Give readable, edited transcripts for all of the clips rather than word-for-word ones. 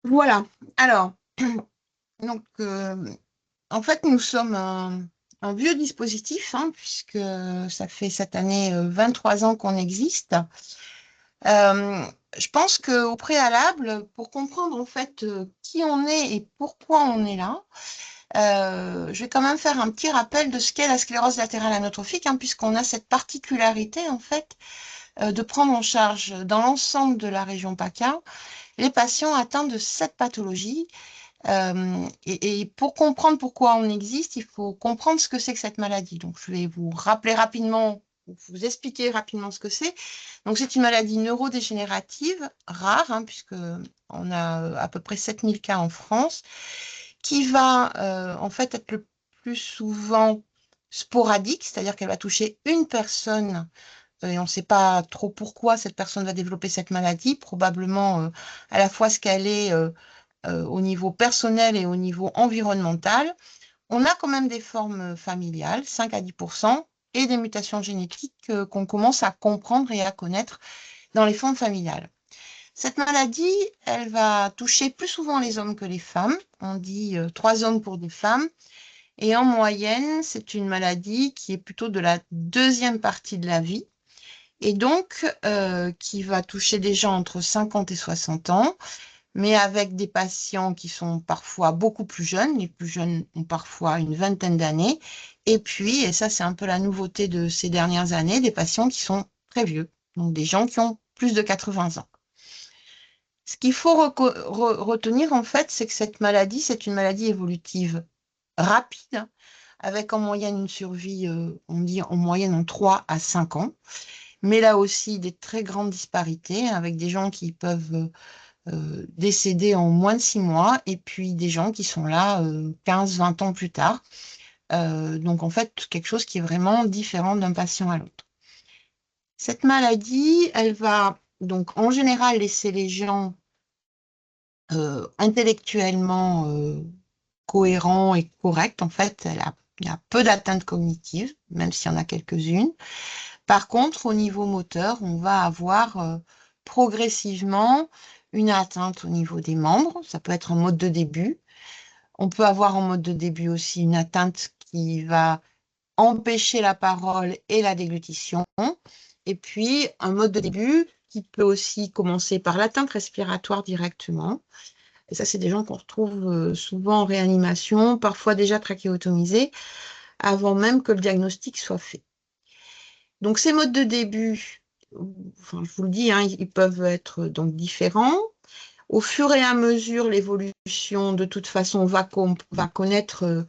Voilà. Alors, donc, en fait, nous sommes un vieux dispositif, hein, puisque ça fait cette année 23 ans qu'on existe. Euh, je pense qu'au préalable, pour comprendre en fait qui on est et pourquoi on est là, je vais quand même faire un petit rappel de ce qu'est la sclérose latérale amyotrophique, hein, puisqu'on a cette particularité en fait de prendre en charge dans l'ensemble de la région PACA les patients atteints de cette pathologie. Et pour comprendre pourquoi on existe, il faut comprendre ce que c'est que cette maladie. Donc, je vais vous rappeler rapidement, vous expliquer rapidement ce que c'est. Donc, c'est une maladie neurodégénérative rare, hein, puisque on a à peu près 7000 cas en France, qui va en fait être le plus souvent sporadique, c'est-à-dire qu'elle va toucher une personne et on ne sait pas trop pourquoi cette personne va développer cette maladie, probablement à la fois ce qu'elle est au niveau personnel et au niveau environnemental. On a quand même des formes familiales, 5 à 10%, et des mutations génétiques qu'on commence à comprendre et à connaître dans les formes familiales. Cette maladie, elle va toucher plus souvent les hommes que les femmes. On dit 3 hommes pour des femmes. Et en moyenne, c'est une maladie qui est plutôt de la deuxième partie de la vie et donc qui va toucher des gens entre 50 et 60 ans, mais avec des patients qui sont parfois beaucoup plus jeunes. Les plus jeunes ont parfois une vingtaine d'années. Et puis, et ça c'est un peu la nouveauté de ces dernières années, des patients qui sont très vieux, donc des gens qui ont plus de 80 ans. Ce qu'il faut retenir en fait, c'est que cette maladie, c'est une maladie évolutive rapide, avec en moyenne une survie, on dit en moyenne en 3 à 5 ans, mais là aussi des très grandes disparités, avec des gens qui peuvent décéder en moins de 6 mois, et puis des gens qui sont là 15, 20 ans plus tard. Donc en fait, quelque chose qui est vraiment différent d'un patient à l'autre. Cette maladie, elle va donc en général laisser les gens intellectuellement cohérents et corrects. En fait, il y a peu d'atteintes cognitives, même s'il y en a quelques-unes. Par contre, au niveau moteur, on va avoir progressivement une atteinte au niveau des membres. Ça peut être en mode de début. On peut avoir en mode de début aussi une atteinte qui va empêcher la parole et la déglutition. Et puis, un mode de début qui peut aussi commencer par l'atteinte respiratoire directement. Et ça, c'est des gens qu'on retrouve souvent en réanimation, parfois déjà trachéotomisés, avant même que le diagnostic soit fait. Donc, ces modes de début, enfin, je vous le dis, hein, ils peuvent être donc différents. Au fur et à mesure, l'évolution, de toute façon, va connaître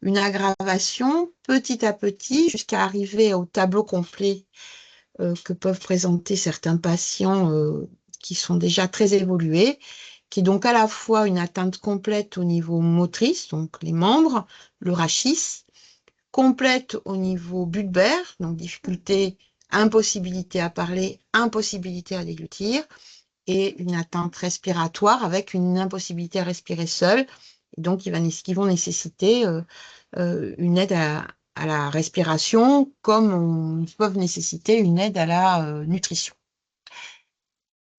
une aggravation petit à petit jusqu'à arriver au tableau complet que peuvent présenter certains patients qui sont déjà très évolués, qui est donc à la fois une atteinte complète au niveau motrice, donc les membres, le rachis, complète au niveau bulbaire, donc difficulté, impossibilité à parler, impossibilité à déglutir, et une atteinte respiratoire avec une impossibilité à respirer seul, donc qui vont nécessiter une aide à la respiration, comme peuvent nécessiter une aide à la nutrition.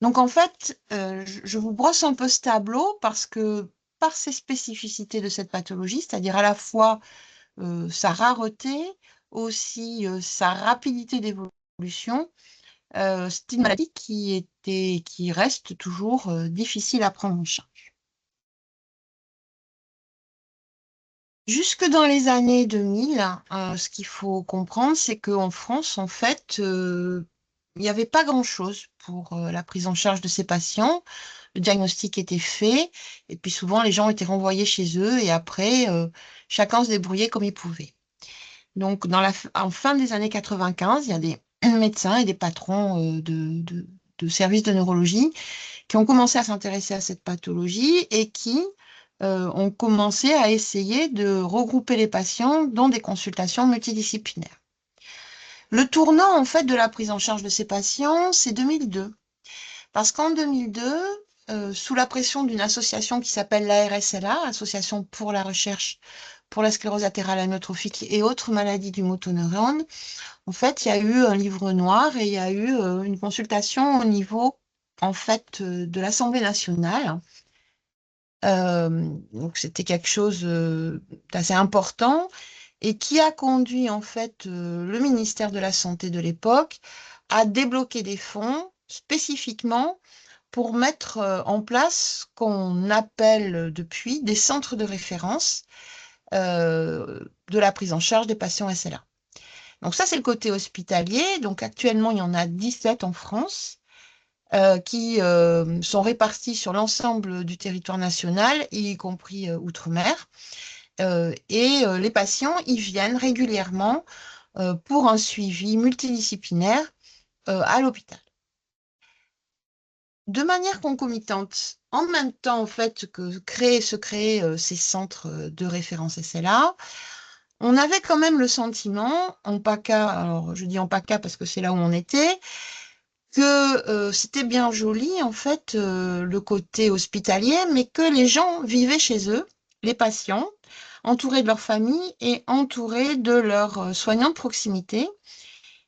Donc en fait, je vous brosse un peu ce tableau parce que par ces spécificités de cette pathologie, c'est-à-dire à la fois sa rareté, aussi sa rapidité d'évolution, c'est une maladie qui reste toujours difficile à prendre en charge. Jusque dans les années 2000, ce qu'il faut comprendre, c'est qu'en France, en fait, il n'y avait pas grand-chose pour la prise en charge de ces patients. Le diagnostic était fait, et puis souvent les gens étaient renvoyés chez eux, et après, chacun se débrouillait comme il pouvait. Donc, en fin des années 95, il y a des médecins et des patrons de services de neurologie qui ont commencé à s'intéresser à cette pathologie et qui ont commencé à essayer de regrouper les patients dans des consultations multidisciplinaires. Le tournant, en fait, de la prise en charge de ces patients, c'est 2002. Parce qu'en 2002, sous la pression d'une association qui s'appelle l'ARSLA, Association pour la recherche pour la sclérose latérale amyotrophique et autres maladies du motoneurone, en fait, il y a eu un livre noir et il y a eu une consultation au niveau, en fait, de l'Assemblée nationale Donc c'était quelque chose d'assez important et qui a conduit en fait le ministère de la Santé de l'époque à débloquer des fonds spécifiquement pour mettre en place ce qu'on appelle depuis des centres de référence de la prise en charge des patients SLA. Donc ça, c'est le côté hospitalier. Donc actuellement, il y en a 17 en France qui sont répartis sur l'ensemble du territoire national, y compris outre-mer. Les patients, ils viennent régulièrement pour un suivi multidisciplinaire à l'hôpital. De manière concomitante, en même temps en fait que se créer ces centres de référence SLA, on avait quand même le sentiment, en PACA, alors je dis en PACA parce que c'est là où on était, que c'était bien joli en fait le côté hospitalier, mais que les gens vivaient chez eux, les patients, entourés de leur famille et entourés de leurs soignants de proximité,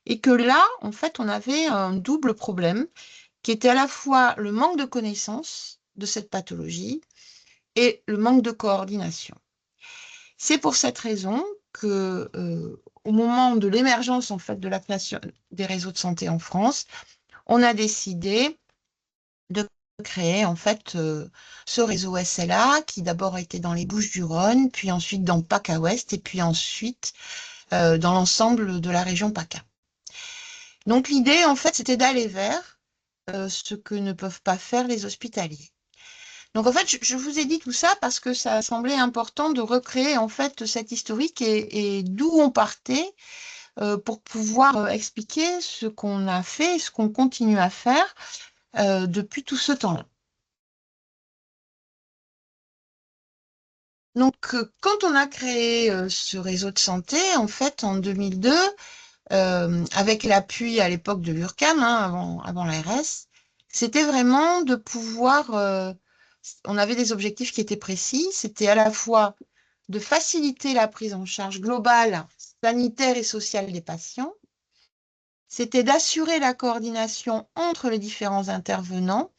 et que là, en fait, on avait un double problème qui était à la fois le manque de connaissance de cette pathologie et le manque de coordination. C'est pour cette raison que, au moment de l'émergence en fait de la création des réseaux de santé en France, on a décidé de créer en fait ce réseau SLA qui d'abord était dans les Bouches-du-Rhône, puis ensuite dans PACA Ouest et puis ensuite dans l'ensemble de la région PACA. Donc l'idée en fait c'était d'aller vers ce que ne peuvent pas faire les hospitaliers. Donc en fait, je vous ai dit tout ça parce que ça semblait important de recréer en fait cette historique et d'où on partait pour pouvoir expliquer ce qu'on a fait, ce qu'on continue à faire depuis tout ce temps-là. Donc quand on a créé ce réseau de santé, en fait en 2002, avec l'appui à l'époque de l'URCAM, hein, avant l'ARS, c'était vraiment de pouvoir, on avait des objectifs qui étaient précis, c'était à la fois de faciliter la prise en charge globale, sanitaire et sociale des patients, c'était d'assurer la coordination entre les différents intervenants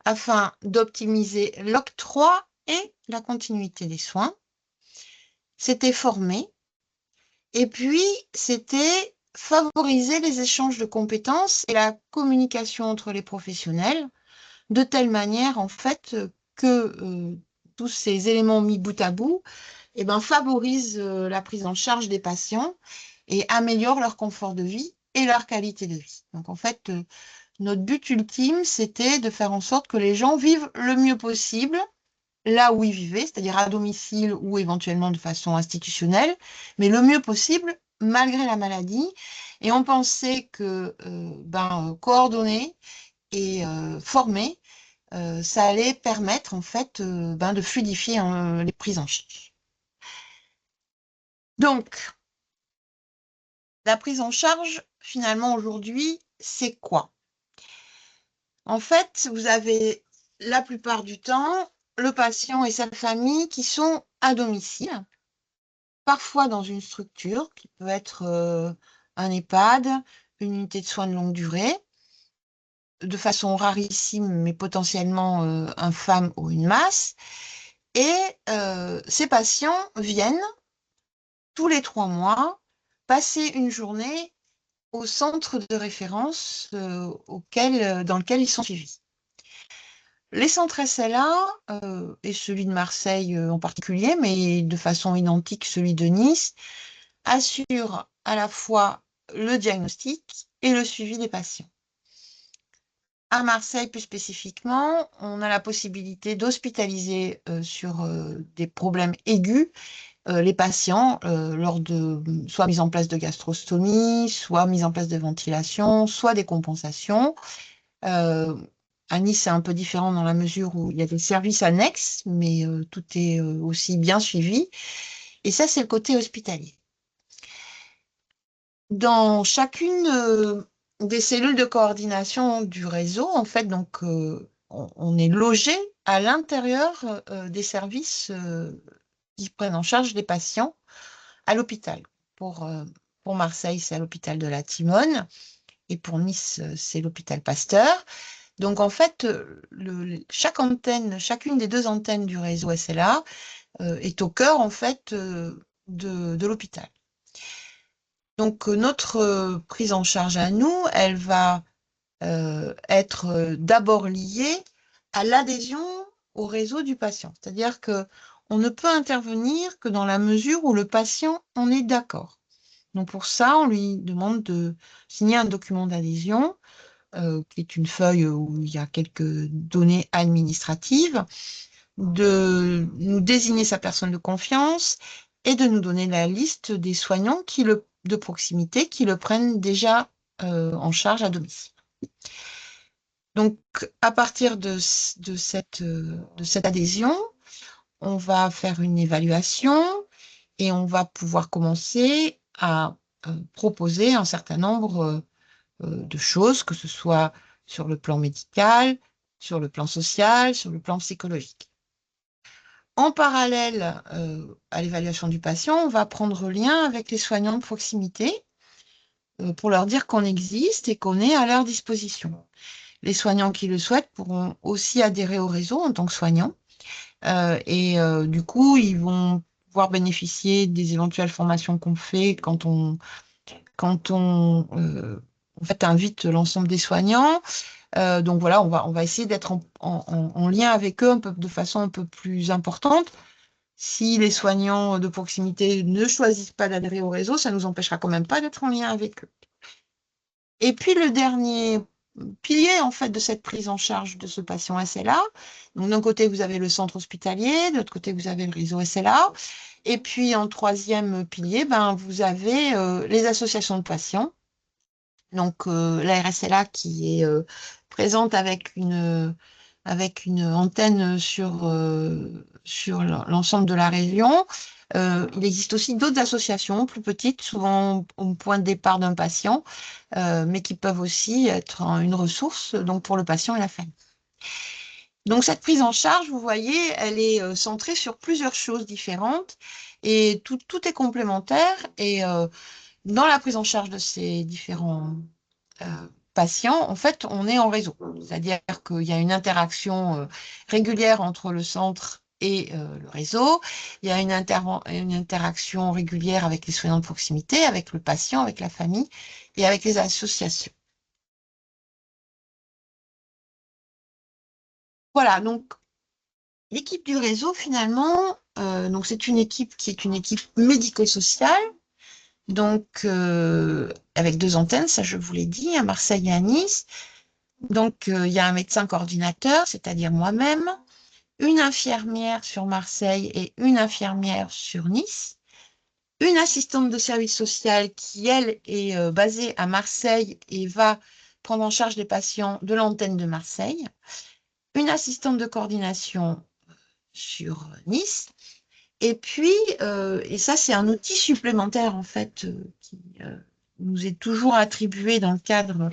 afin d'optimiser l'octroi et la continuité des soins, c'était former, et puis c'était favoriser les échanges de compétences et la communication entre les professionnels, de telle manière en fait que tous ces éléments mis bout à bout eh ben, favorisent la prise en charge des patients et améliorent leur confort de vie et leur qualité de vie. Donc en fait, notre but ultime, c'était de faire en sorte que les gens vivent le mieux possible là où ils vivaient, c'est-à-dire à domicile ou éventuellement de façon institutionnelle, mais le mieux possible malgré la maladie. Et on pensait que coordonner et former, ça allait permettre en fait de fluidifier les prises en charge. Donc, la prise en charge, finalement, aujourd'hui, c'est quoi? En fait, vous avez la plupart du temps le patient et sa famille qui sont à domicile, parfois dans une structure qui peut être un EHPAD, une unité de soins de longue durée, de façon rarissime, mais potentiellement un FAM ou une MAS. Et ces patients viennent tous les 3 mois passer une journée au centre de référence dans lequel ils sont suivis. Les centres SLA, et celui de Marseille en particulier, mais de façon identique celui de Nice, assurent à la fois le diagnostic et le suivi des patients. À Marseille, plus spécifiquement, on a la possibilité d'hospitaliser sur des problèmes aigus les patients lors de soit mise en place de gastrostomie, soit mise en place de ventilation, soit des compensations. Euh, à Nice, c'est un peu différent dans la mesure où il y a des services annexes, mais tout est aussi bien suivi. Et ça, c'est le côté hospitalier. Dans chacune des cellules de coordination du réseau, en fait, donc, on est logé à l'intérieur des services qui prennent en charge les patients à l'hôpital. Pour Marseille, c'est à l'hôpital de la Timone et pour Nice, c'est l'hôpital Pasteur. Donc, en fait, chaque antenne, chacune des deux antennes du réseau SLA est au cœur, en fait, de l'hôpital. Donc, notre prise en charge à nous, elle va être d'abord liée à l'adhésion au réseau du patient. C'est-à-dire que on ne peut intervenir que dans la mesure où le patient en est d'accord. Donc, pour ça, on lui demande de signer un document d'adhésion qui est une feuille où il y a quelques données administratives, de nous désigner sa personne de confiance et de nous donner la liste des soignants de proximité qui le prennent déjà en charge à domicile. Donc, à partir de cette adhésion, on va faire une évaluation et on va pouvoir commencer à proposer un certain nombre de choses, que ce soit sur le plan médical, sur le plan social, sur le plan psychologique. En parallèle à l'évaluation du patient, on va prendre lien avec les soignants de proximité pour leur dire qu'on existe et qu'on est à leur disposition. Les soignants qui le souhaitent pourront aussi adhérer au réseau en tant que soignants du coup, ils vont pouvoir bénéficier des éventuelles formations qu'on fait quand on en fait, invite l'ensemble des soignants. Donc voilà, on va essayer d'être en lien avec eux de façon un peu plus importante. Si les soignants de proximité ne choisissent pas d'adhérer au réseau, ça ne nous empêchera quand même pas d'être en lien avec eux. Et puis le dernier pilier en fait de cette prise en charge de ce patient SLA. Donc d'un côté, vous avez le centre hospitalier, de l'autre côté, vous avez le réseau SLA. Et puis en troisième pilier, vous avez les associations de patients. Donc la RSLA qui est présente avec une antenne sur l'ensemble de la région. Il existe aussi d'autres associations plus petites, souvent au point de départ d'un patient, mais qui peuvent aussi être une ressource donc pour le patient et la famille. Donc cette prise en charge, vous voyez, elle est centrée sur plusieurs choses différentes et tout est complémentaire. Et dans la prise en charge de ces différents patients, en fait, on est en réseau. C'est-à-dire qu'il y a une interaction régulière entre le centre et le réseau. Il y a une interaction régulière avec les soignants de proximité, avec le patient, avec la famille et avec les associations. Voilà, donc l'équipe du réseau, finalement, donc c'est une équipe qui est une équipe médico-sociale, donc avec deux antennes, ça je vous l'ai dit, à Marseille et à Nice. Donc, il y a un médecin coordinateur, c'est-à-dire moi-même, une infirmière sur Marseille et une infirmière sur Nice, une assistante de service social qui, elle, est basée à Marseille et va prendre en charge les patients de l'antenne de Marseille, une assistante de coordination sur Nice, et puis, et ça c'est un outil supplémentaire en fait qui nous est toujours attribué dans le cadre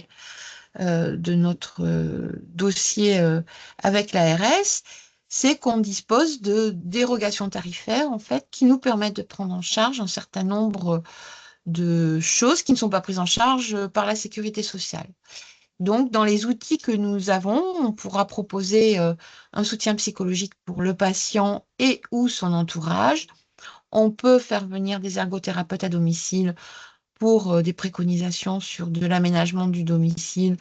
de notre dossier avec l'ARS, c'est qu'on dispose de dérogations tarifaires en fait qui nous permettent de prendre en charge un certain nombre de choses qui ne sont pas prises en charge par la sécurité sociale. Donc, dans les outils que nous avons, on pourra proposer un soutien psychologique pour le patient et ou son entourage. On peut faire venir des ergothérapeutes à domicile pour des préconisations sur de l'aménagement du domicile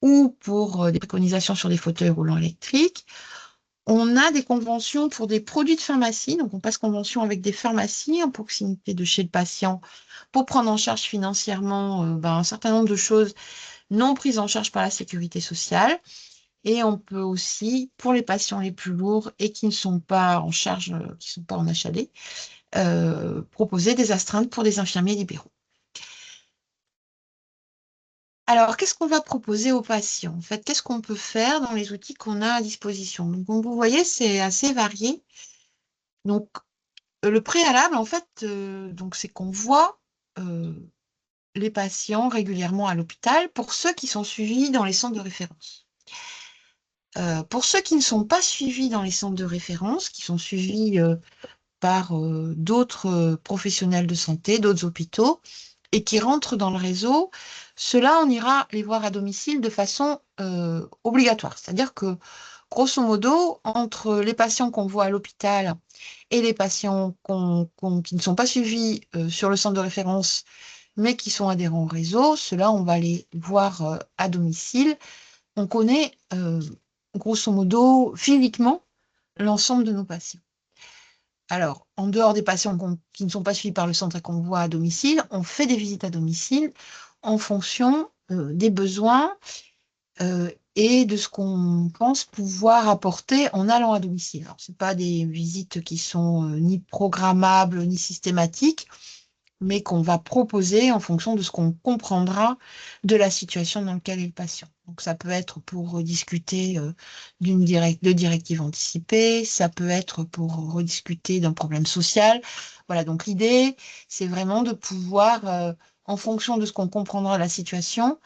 ou pour des préconisations sur des fauteuils roulants électriques. On a des conventions pour des produits de pharmacie, donc on passe convention avec des pharmacies en proximité de chez le patient pour prendre en charge financièrement un certain nombre de choses non prises en charge par la sécurité sociale. Et on peut aussi, pour les patients les plus lourds et qui ne sont pas en charge, qui ne sont pas en HAD, proposer des astreintes pour des infirmiers libéraux. Alors, qu'est-ce qu'on va proposer aux patients? En fait, qu'est-ce qu'on peut faire dans les outils qu'on a à disposition? Donc, comme vous voyez, c'est assez varié. Donc, le préalable, en fait, c'est qu'on voit les patients régulièrement à l'hôpital pour ceux qui sont suivis dans les centres de référence. Pour ceux qui ne sont pas suivis dans les centres de référence, qui sont suivis par d'autres professionnels de santé, d'autres hôpitaux, et qui rentrent dans le réseau, ceux-là, on ira les voir à domicile de façon obligatoire. C'est-à-dire que, grosso modo, entre les patients qu'on voit à l'hôpital et les patients qui ne sont pas suivis sur le centre de référence, mais qui sont adhérents au réseau, ceux-là, on va les voir à domicile. On connaît, grosso modo, physiquement, l'ensemble de nos patients. Alors, en dehors des patients qui ne sont pas suivis par le centre et qu'on voit à domicile, on fait des visites à domicile en fonction des besoins et de ce qu'on pense pouvoir apporter en allant à domicile. Alors, ce pas des visites qui sont ni programmables ni systématiques, mais qu'on va proposer en fonction de ce qu'on comprendra de la situation dans laquelle est le patient. Donc, ça peut être pour discuter de directives anticipées, ça peut être pour rediscuter d'un problème social. Voilà, donc l'idée, c'est vraiment de pouvoir, en fonction de ce qu'on comprendra de la situation,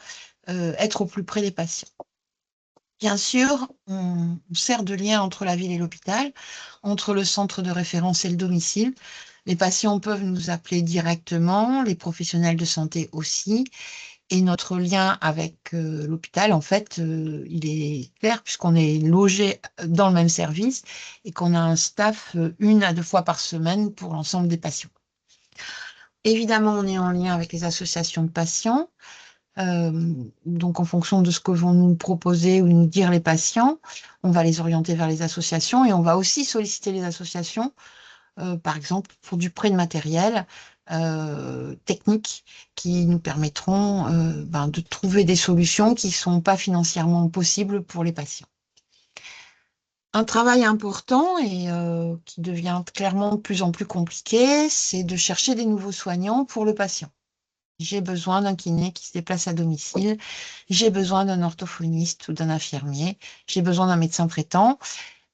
être au plus près des patients. Bien sûr, on sert de lien entre la ville et l'hôpital, entre le centre de référence et le domicile. Les patients peuvent nous appeler directement, les professionnels de santé aussi. Et notre lien avec l'hôpital, en fait, il est clair puisqu'on est logé dans le même service et qu'on a un staff 1 à 2 fois par semaine pour l'ensemble des patients. Évidemment, on est en lien avec les associations de patients. Donc, en fonction de ce que vont nous proposer ou nous dire les patients, on va les orienter vers les associations et on va aussi solliciter les associations, par exemple, pour du prêt de matériel technique qui nous permettront de trouver des solutions qui ne sont pas financièrement possibles pour les patients. Un travail important et qui devient clairement de plus en plus compliqué, c'est de chercher des nouveaux soignants pour le patient. J'ai besoin d'un kiné qui se déplace à domicile. J'ai besoin d'un orthophoniste ou d'un infirmier. J'ai besoin d'un médecin traitant.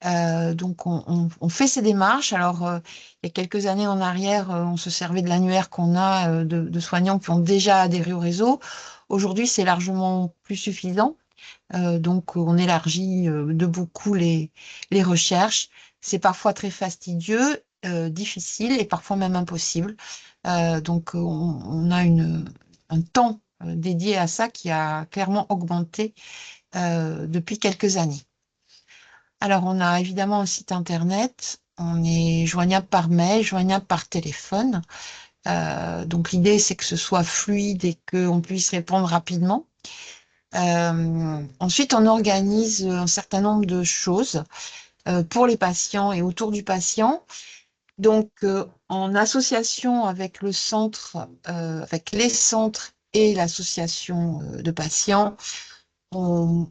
Donc, on fait ces démarches. Alors, il y a quelques années en arrière, on se servait de l'annuaire qu'on a de soignants qui ont déjà adhéré au réseau. Aujourd'hui, c'est largement plus suffisant. Donc, on élargit de beaucoup les recherches. C'est parfois très fastidieux, difficile et parfois même impossible. Donc, on a un temps dédié à ça qui a clairement augmenté depuis quelques années. Alors, on a évidemment un site internet. On est joignable par mail, joignable par téléphone. Donc, l'idée, c'est que ce soit fluide et qu'on puisse répondre rapidement. Ensuite, on organise un certain nombre de choses pour les patients et autour du patient. Donc, en association avec le centre, avec les centres et l'association de patients, on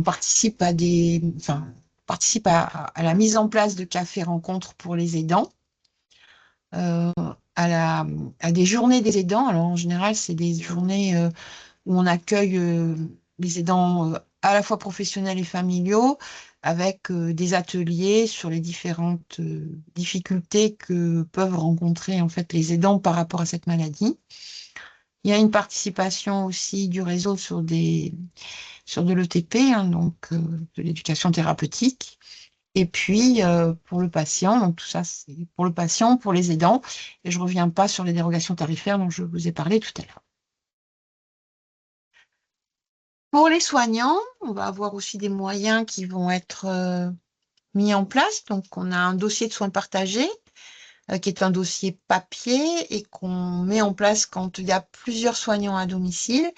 participe à la mise en place de cafés-rencontres pour les aidants, euh, à des journées des aidants. Alors, en général, c'est des journées où on accueille les aidants à la fois professionnels et familiaux, avec des ateliers sur les différentes difficultés que peuvent rencontrer en fait les aidants par rapport à cette maladie. Il y a une participation aussi du réseau sur de l'ETP, hein, donc de l'éducation thérapeutique. Et puis pour le patient, donc tout ça c'est pour le patient, pour les aidants. Et je ne reviens pas sur les dérogations tarifaires dont je vous ai parlé tout à l'heure. Pour les soignants, on va avoir aussi des moyens qui vont être mis en place. Donc, on a un dossier de soins partagés qui est un dossier papier et qu'on met en place quand il y a plusieurs soignants à domicile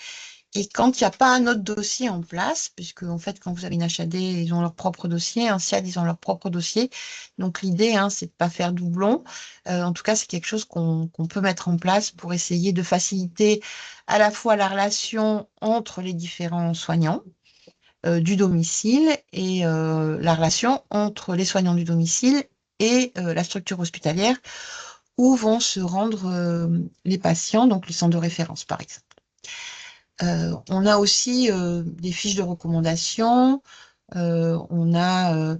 et quand il n'y a pas un autre dossier en place, puisque en fait, quand vous avez une HAD, ils ont leur propre dossier, un SIAD, ils ont leur propre dossier. Donc, l'idée, c'est de ne pas faire doublon. En tout cas, c'est quelque chose qu'on peut mettre en place pour essayer de faciliter à la fois la relation entre les différents soignants du domicile et la relation entre les soignants du domicile et la structure hospitalière où vont se rendre les patients, donc le centre de référence par exemple. On a aussi des fiches de recommandation, on a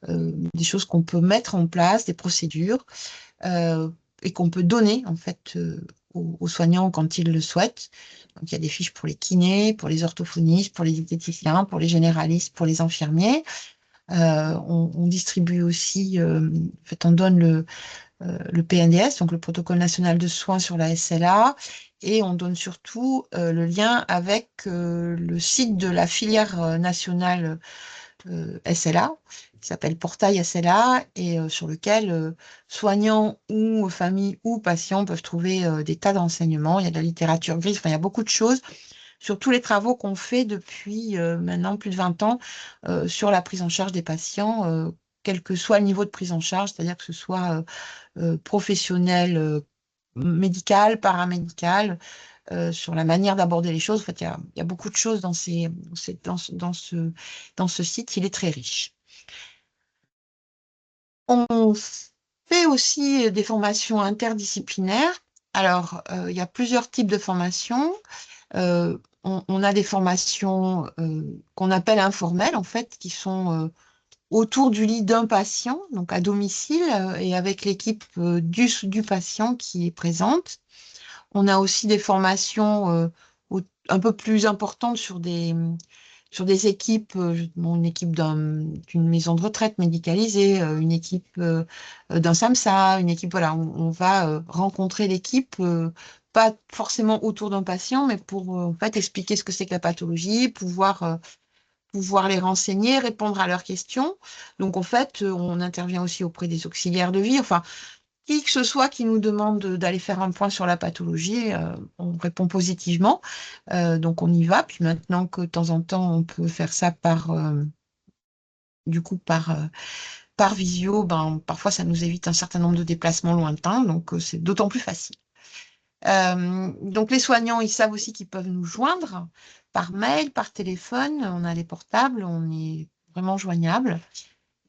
des choses qu'on peut mettre en place, des procédures, et qu'on peut donner en fait aux soignants quand ils le souhaitent. Donc, il y a des fiches pour les kinés, pour les orthophonistes, pour les diététiciens, pour les généralistes, pour les infirmiers. On distribue aussi, en fait, on donne le PNDS, donc le protocole national de soins sur la SLA, et on donne surtout le lien avec le site de la filière nationale SLA, qui s'appelle Portail SLA, et sur lequel soignants ou familles ou patients peuvent trouver des tas d'enseignements. Il y a de la littérature grise, enfin, il y a beaucoup de choses sur tous les travaux qu'on fait depuis maintenant plus de 20 ans sur la prise en charge des patients, quel que soit le niveau de prise en charge, c'est-à-dire que ce soit professionnel, médical, paramédical, sur la manière d'aborder les choses. En fait, il y a beaucoup de choses dans ce site. Il est très riche. On fait aussi des formations interdisciplinaires. Alors, il y a plusieurs types de formations. On a des formations qu'on appelle informelles, en fait, qui sont autour du lit d'un patient, donc à domicile, et avec l'équipe du patient qui est présente. On a aussi des formations un peu plus importantes sur des équipes, une équipe d'une maison de retraite médicalisée, une équipe d'un SAMSA, une équipe, voilà, on va rencontrer l'équipe, pas forcément autour d'un patient, mais pour en fait expliquer ce que c'est que la pathologie, pouvoir les renseigner, répondre à leurs questions. Donc en fait, on intervient aussi auprès des auxiliaires de vie, enfin, qui que ce soit qui nous demande d'aller faire un point sur la pathologie, on répond positivement. Donc on y va. Puis maintenant que de temps en temps, on peut faire ça du coup, par visio, ben, parfois ça nous évite un certain nombre de déplacements lointains. Donc c'est d'autant plus facile. Donc les soignants, ils savent aussi qu'ils peuvent nous joindre par mail, par téléphone. On a les portables, on est vraiment joignable.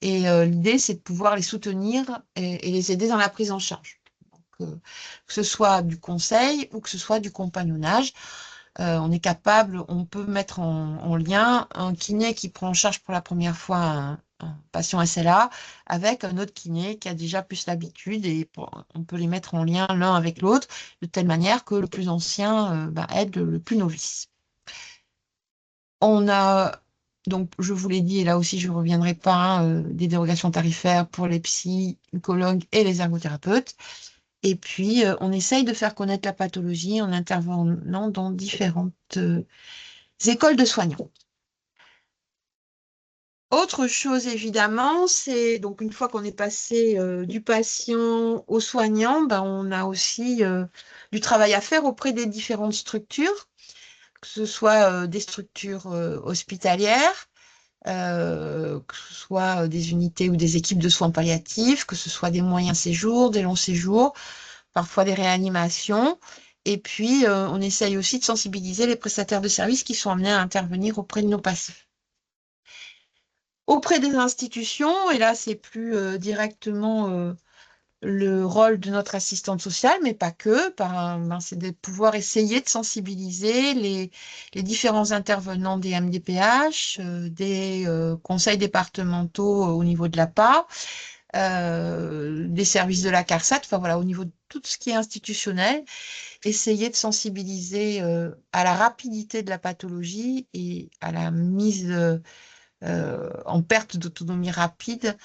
Et l'idée, c'est de pouvoir les soutenir et les aider dans la prise en charge. Que ce soit du conseil ou que ce soit du compagnonnage, on est capable, on peut mettre en lien un kiné qui prend en charge pour la première fois un patient SLA avec un autre kiné qui a déjà plus l'habitude et on peut les mettre en lien l'un avec l'autre de telle manière que le plus ancien aide le plus novice. On a, donc je vous l'ai dit, et là aussi je ne reviendrai pas, hein, des dérogations tarifaires pour les psychologues et les ergothérapeutes. Et puis, on essaye de faire connaître la pathologie en intervenant dans différentes écoles de soignants. Autre chose, évidemment, c'est donc une fois qu'on est passé du patient au soignant, ben, on a aussi du travail à faire auprès des différentes structures, que ce soit des structures hospitalières, que ce soit des unités ou des équipes de soins palliatifs, que ce soit des moyens séjours, des longs séjours, parfois des réanimations. Et puis, on essaye aussi de sensibiliser les prestataires de services qui sont amenés à intervenir auprès de nos patients. Auprès des institutions, et là, c'est plus directement le rôle de notre assistante sociale, mais pas que, c'est de pouvoir essayer de sensibiliser les différents intervenants des MDPH, des conseils départementaux au niveau de l'APA, des services de la CARSAT, enfin voilà, au niveau de tout ce qui est institutionnel, essayer de sensibiliser à la rapidité de la pathologie et à la mise en perte d'autonomie rapide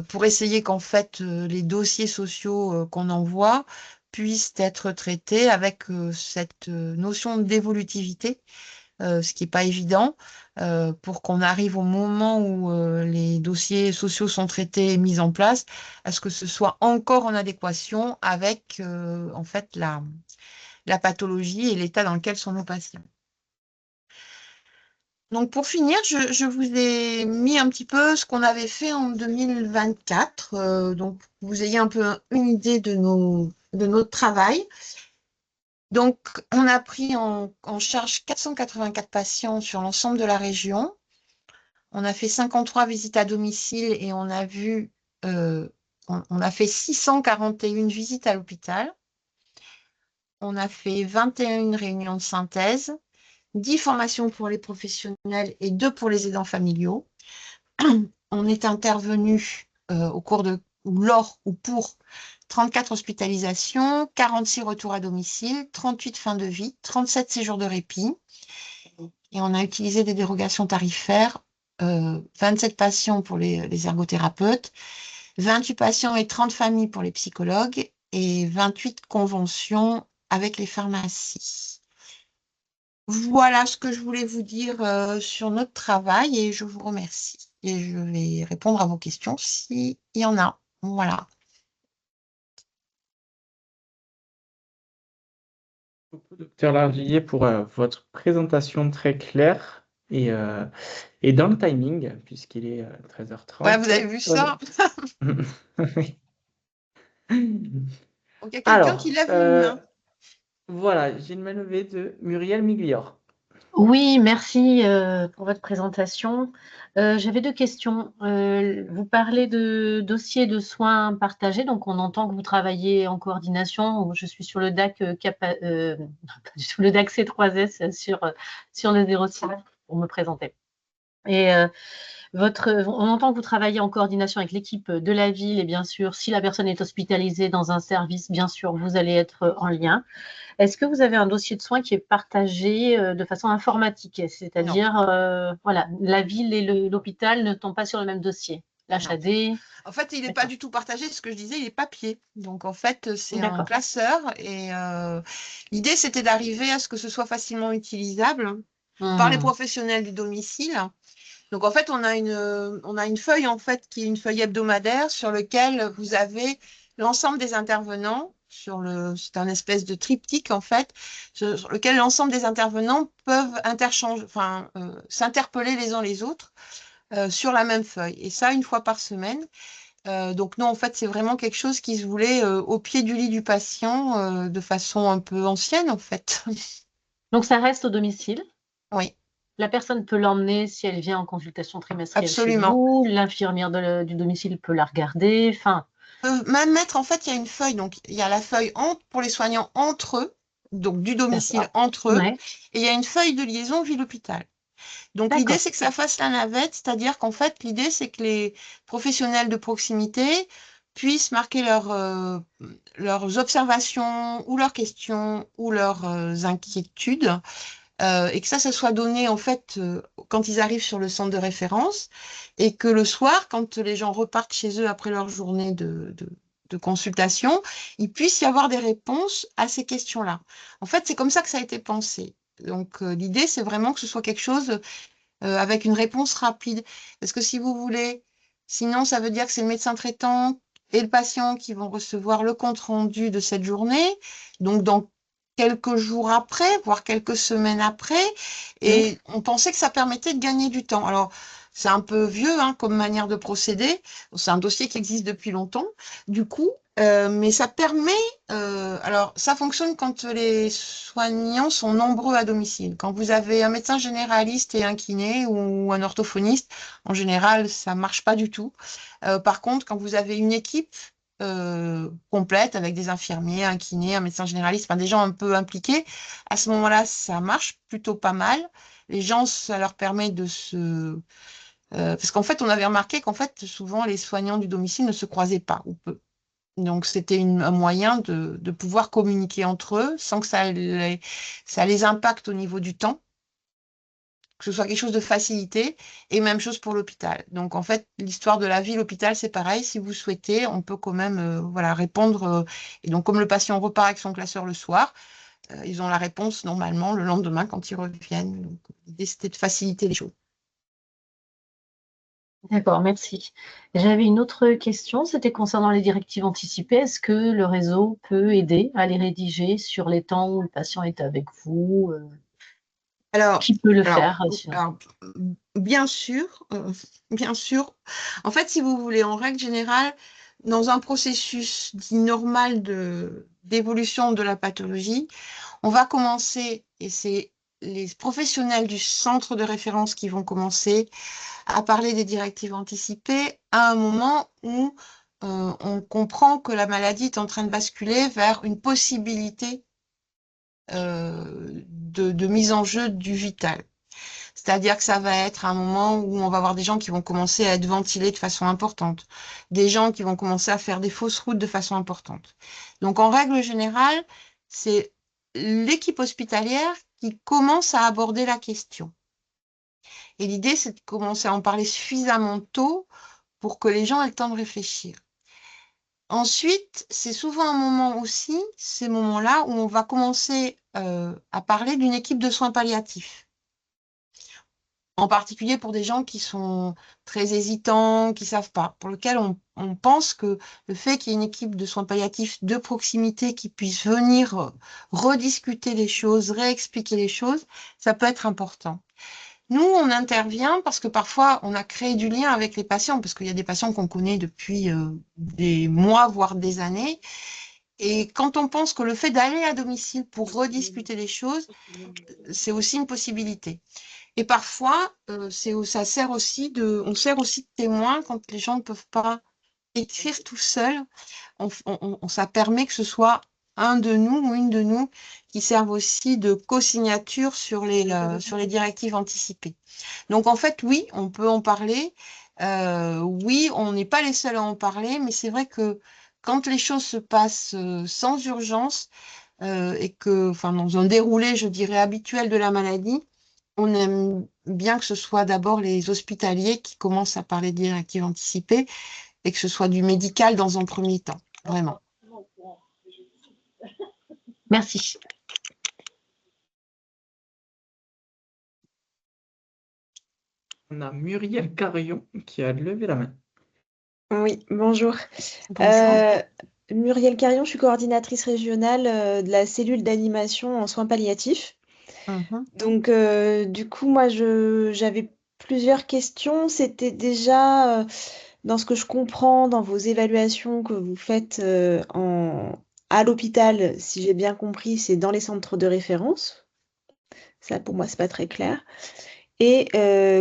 pour essayer qu'en fait les dossiers sociaux qu'on envoie puissent être traités avec cette notion d'évolutivité, ce qui n'est pas évident, pour qu'on arrive au moment où les dossiers sociaux sont traités et mis en place, à ce que ce soit encore en adéquation avec en fait la pathologie et l'état dans lequel sont nos patients. Donc pour finir, je vous ai mis un petit peu ce qu'on avait fait en 2024, donc que vous ayez un peu une idée de notre travail. Donc on a pris en charge 484 patients sur l'ensemble de la région. On a fait 53 visites à domicile et euh, on a fait 641 visites à l'hôpital. On a fait 21 réunions de synthèse, 10 formations pour les professionnels et 2 pour les aidants familiaux. On est intervenu au cours lors ou pour 34 hospitalisations, 46 retours à domicile, 38 fins de vie, 37 séjours de répit. Et on a utilisé des dérogations tarifaires, 27 patients pour les ergothérapeutes, 28 patients et 30 familles pour les psychologues et 28 conventions avec les pharmacies. Voilà ce que je voulais vous dire sur notre travail et je vous remercie. Et je vais répondre à vos questions s'il y en a. Voilà. Beaucoup, docteur Largillier, pour votre présentation très claire et dans le timing, puisqu'il est Ouais, vous 13h30. avez vu ça? Oui. Donc, il y a quelqu'un qui Alors, lève une main. voilà, j'ai une main levée de Muriel Miglior. Oui, merci pour votre présentation. J'avais deux questions. Vous parlez de dossiers de soins partagés, donc on entend que vous travaillez en coordination. Je suis sur le DAC, pas du tout, le DAC C3S sur le 06 pour me présenter. Et on entend que vous travaillez en coordination avec l'équipe de la ville et bien sûr, si la personne est hospitalisée dans un service, bien sûr, vous allez être en lien. Est-ce que vous avez un dossier de soins qui est partagé de façon informatique? Non, C'est-à-dire, voilà, la ville et l'hôpital ne tombent pas sur le même dossier. non. L'HAD, En fait, il n'est pas d'accord. du tout partagé. Ce que je disais, il est papier. Donc, en fait, c'est un D'accord. classeur. Et l'idée, c'était d'arriver à ce que ce soit facilement utilisable par les professionnels du domicile. Donc, en fait, on a une feuille, en fait, qui est une feuille hebdomadaire sur laquelle vous avez l'ensemble des intervenants. C'est un espèce de triptyque, en fait, sur lequel l'ensemble des intervenants peuvent s'interpeller les uns les autres sur la même feuille. Et ça, une fois par semaine. Donc, non, en fait, c'est vraiment quelque chose qui se voulait au pied du lit du patient de façon un peu ancienne, en fait. Donc, ça reste au domicile. Oui, La personne peut l'emmener si elle vient en consultation trimestrielle chez absolument. vous. L'infirmière du domicile peut la regarder. Enfin, Même mettre, en fait, il y a une feuille. Donc, il y a la feuille pour les soignants entre eux, donc du domicile d'accord. entre eux, Ouais, et il y a une feuille de liaison ville-hôpital. Donc, l'idée, d'accord. c'est que ça fasse la navette, c'est-à-dire qu'en fait, l'idée, c'est que les professionnels de proximité puissent marquer leurs observations ou leurs questions ou leurs inquiétudes et que ça soit donné en fait quand ils arrivent sur le centre de référence et que le soir, quand les gens repartent chez eux après leur journée de consultation, il puisse y avoir des réponses à ces questions-là. En fait, c'est comme ça que ça a été pensé. Donc, l'idée, c'est vraiment que ce soit quelque chose avec une réponse rapide. Parce que si vous voulez, sinon, ça veut dire que c'est le médecin traitant et le patient qui vont recevoir le compte-rendu de cette journée. Donc, dans quelques jours après, voire quelques semaines après. Oui. Et on pensait que ça permettait de gagner du temps. Alors, c'est un peu vieux hein, comme manière de procéder. C'est un dossier qui existe depuis longtemps. Du coup, mais ça permet, alors ça fonctionne quand les soignants sont nombreux à domicile. Quand vous avez un médecin généraliste et un kiné ou un orthophoniste, en général, ça marche pas du tout. Par contre, quand vous avez une équipe complète avec des infirmiers, un kiné, un médecin généraliste, enfin des gens un peu impliqués, à ce moment-là, ça marche plutôt pas mal. Les gens, ça leur permet de se... parce qu'en fait, on avait remarqué qu'en fait, souvent, les soignants du domicile ne se croisaient pas ou peu. Donc, c'était un moyen de pouvoir communiquer entre eux sans que ça les impacte au niveau du temps, que ce soit quelque chose de facilité, et même chose pour l'hôpital. Donc, en fait, l'histoire de la vie, l'hôpital, c'est pareil. Si vous souhaitez, on peut quand même voilà, répondre. Et donc, comme le patient repart avec son classeur le soir, ils ont la réponse normalement le lendemain quand ils reviennent. Donc, l'idée, c'était de faciliter les choses. D'accord, merci. J'avais une autre question, c'était concernant les directives anticipées. Est-ce que le réseau peut aider à les rédiger sur les temps où le patient est avec vous? Alors, Qui peut le alors, faire sinon? alors, bien sûr, bien sûr. En fait, si vous voulez, en règle générale, dans un processus dit normal d'évolution de la pathologie, on va commencer, et c'est les professionnels du centre de référence qui vont commencer à parler des directives anticipées à un moment où on comprend que la maladie est en train de basculer vers une possibilité de mise en jeu du vital. C'est-à-dire que ça va être un moment où on va avoir des gens qui vont commencer à être ventilés de façon importante, des gens qui vont commencer à faire des fausses routes de façon importante. Donc, en règle générale, c'est l'équipe hospitalière qui commence à aborder la question. Et l'idée, c'est de commencer à en parler suffisamment tôt pour que les gens aient le temps de réfléchir. Ensuite, c'est souvent un moment aussi, ces moments-là, où on va commencer à parler d'une équipe de soins palliatifs. En particulier pour des gens qui sont très hésitants, qui ne savent pas, pour lesquels on pense que le fait qu'il y ait une équipe de soins palliatifs de proximité qui puisse venir rediscuter les choses, réexpliquer les choses, ça peut être important. Nous, on intervient parce que parfois, on a créé du lien avec les patients, parce qu'il y a des patients qu'on connaît depuis des mois, voire des années. Et quand on pense que le fait d'aller à domicile pour rediscuter les choses, c'est aussi une possibilité. Et parfois, ça sert aussi on sert aussi de témoin quand les gens ne peuvent pas écrire tout seuls. Ça permet que ce soit un de nous ou une de nous qui serve aussi de co-signature sur les directives anticipées. Donc en fait, oui, on peut en parler. Oui, on n'est pas les seuls à en parler, mais c'est vrai que quand les choses se passent sans urgence et que, enfin, dans un déroulé, je dirais, habituel de la maladie, on aime bien que ce soit d'abord les hospitaliers qui commencent à parler de directives anticipées et que ce soit du médical dans un premier temps, vraiment. Merci. On a Muriel Carillon qui a levé la main. Oui, bonjour. Bonjour. Muriel Carillon, je suis coordinatrice régionale de la cellule d'animation en soins palliatifs. Mhm. Donc, du coup, moi, j'avais plusieurs questions. C'était déjà, dans ce que je comprends, dans vos évaluations que vous faites à l'hôpital, si j'ai bien compris, c'est dans les centres de référence. Ça, pour moi, c'est pas très clair. Et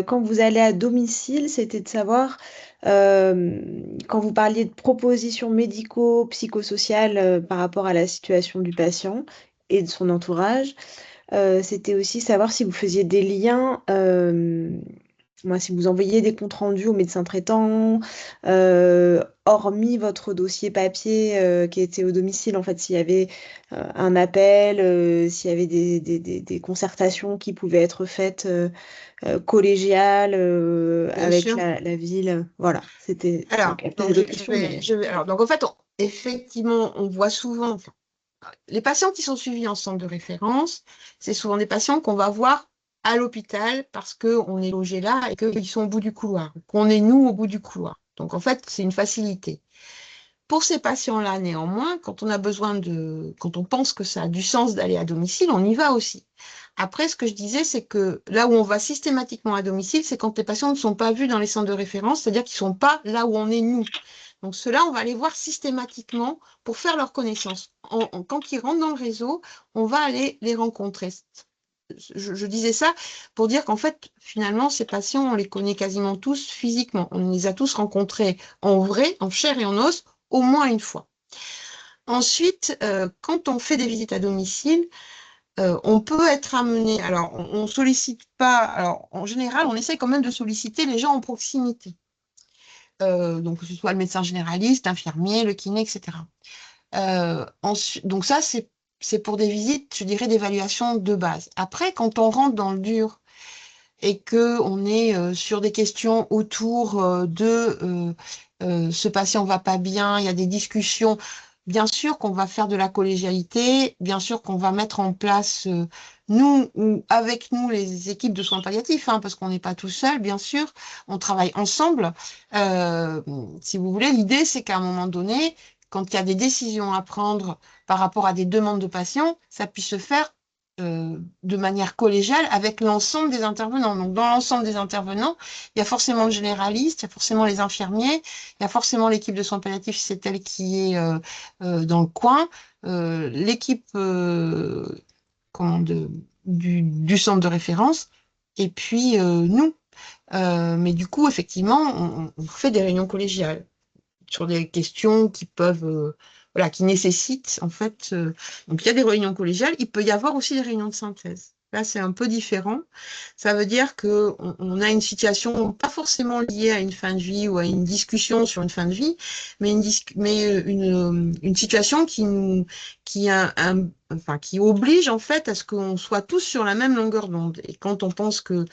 quand vous allez à domicile, c'était de savoir, quand vous parliez de propositions médicaux, psychosociales par rapport à la situation du patient et de son entourage, c'était aussi savoir si vous faisiez des liens, moi, si vous envoyiez des comptes rendus au médecin traitant, hormis votre dossier papier qui était au domicile, en fait, s'il y avait un appel, s'il y avait des concertations qui pouvaient être faites collégiales Bien avec sûr. la ville. Voilà, c'était. Alors, Donc, après, donc j'ai d'autres questions, mais. alors, donc en fait, effectivement, on voit souvent, enfin, les patients qui sont suivis en centre de référence, c'est souvent des patients qu'on va voir à l'hôpital parce qu'on est logé là et qu'ils sont au bout du couloir, qu'on est nous au bout du couloir. Donc en fait, c'est une facilité. Pour ces patients-là, néanmoins, quand on pense que ça a du sens d'aller à domicile, on y va aussi. Après, ce que je disais, c'est que là où on va systématiquement à domicile, c'est quand les patients ne sont pas vus dans les centres de référence, c'est-à-dire qu'ils ne sont pas là où on est nous. Donc, ceux-là, on va les voir systématiquement pour faire leur connaissance. Quand ils rentrent dans le réseau, on va aller les rencontrer. Je disais ça pour dire qu'en fait, finalement, ces patients, on les connaît quasiment tous physiquement. On les a tous rencontrés en vrai, en chair et en os, au moins une fois. Ensuite, quand on fait des visites à domicile, on peut être amené, alors on sollicite pas, alors en général, on essaie quand même de solliciter les gens en proximité. Donc que ce soit le médecin généraliste, l'infirmier, le kiné, etc. Donc ça, c'est pour des visites, je dirais, d'évaluation de base. Après, quand on rentre dans le dur et que on est sur des questions autour ce patient va pas bien, il y a des discussions. Bien sûr qu'on va faire de la collégialité, bien sûr qu'on va mettre en place, nous ou avec nous, les équipes de soins palliatifs, hein, parce qu'on n'est pas tout seul, bien sûr, on travaille ensemble. Euh, Si vous voulez, l'idée, c'est qu'à un moment donné, quand il y a des décisions à prendre par rapport à des demandes de patients, ça puisse se faire de manière collégiale avec l'ensemble des intervenants. Donc, dans l'ensemble des intervenants, il y a forcément le généraliste, il y a forcément les infirmiers, il y a forcément l'équipe de soins palliatifs, c'est elle qui est dans le coin, l'équipe du centre de référence, et puis nous. Mais du coup, effectivement, on fait des réunions collégiales sur des questions qui peuvent, voilà, qui nécessitent, en fait, donc il y a des réunions collégiales, il peut y avoir aussi des réunions de synthèse. Là, c'est un peu différent. Ça veut dire qu'on a une situation pas forcément liée à une fin de vie ou à une discussion sur une fin de vie, mais une situation enfin, qui oblige en fait à ce qu'on soit tous sur la même longueur d'onde. Et quand on pense que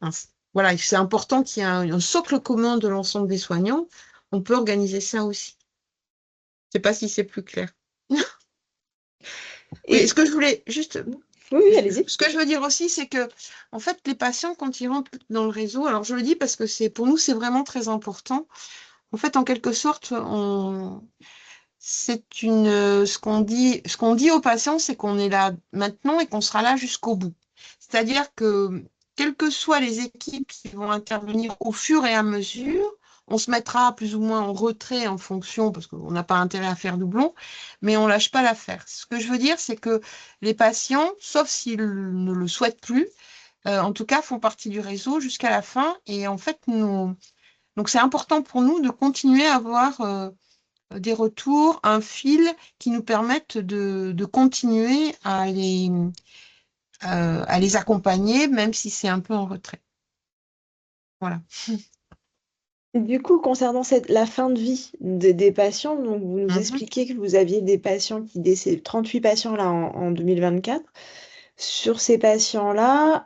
Enfin, voilà, c'est important qu'il y ait un socle commun de l'ensemble des soignants. On peut organiser ça aussi. sais pas si c'est plus clair. Et Oui, ce que je voulais juste, oui, allez-y. ce que je veux dire aussi, c'est que, en fait, les patients, quand ils rentrent dans le réseau, alors je le dis parce que pour nous, c'est vraiment très important. En fait, en quelque sorte, ce qu'on dit aux patients, c'est qu'on est là maintenant et qu'on sera là jusqu'au bout. C'est-à-dire que, quelles que soient les équipes qui vont intervenir au fur et à mesure, on se mettra plus ou moins en retrait en fonction, parce qu'on n'a pas intérêt à faire doublon, mais on lâche pas l'affaire. Ce que je veux dire, c'est que les patients, sauf s'ils ne le souhaitent plus, en tout cas, font partie du réseau jusqu'à la fin. Et en fait, donc c'est important pour nous de continuer à avoir des retours, un fil qui nous permettent de continuer à les accompagner, même si c'est un peu en retrait. Voilà. Du coup, concernant la fin de vie des patients, donc vous nous Mhm. expliquez que vous aviez des patients qui décèdent, 38 patients là en 2024. Sur ces patients-là,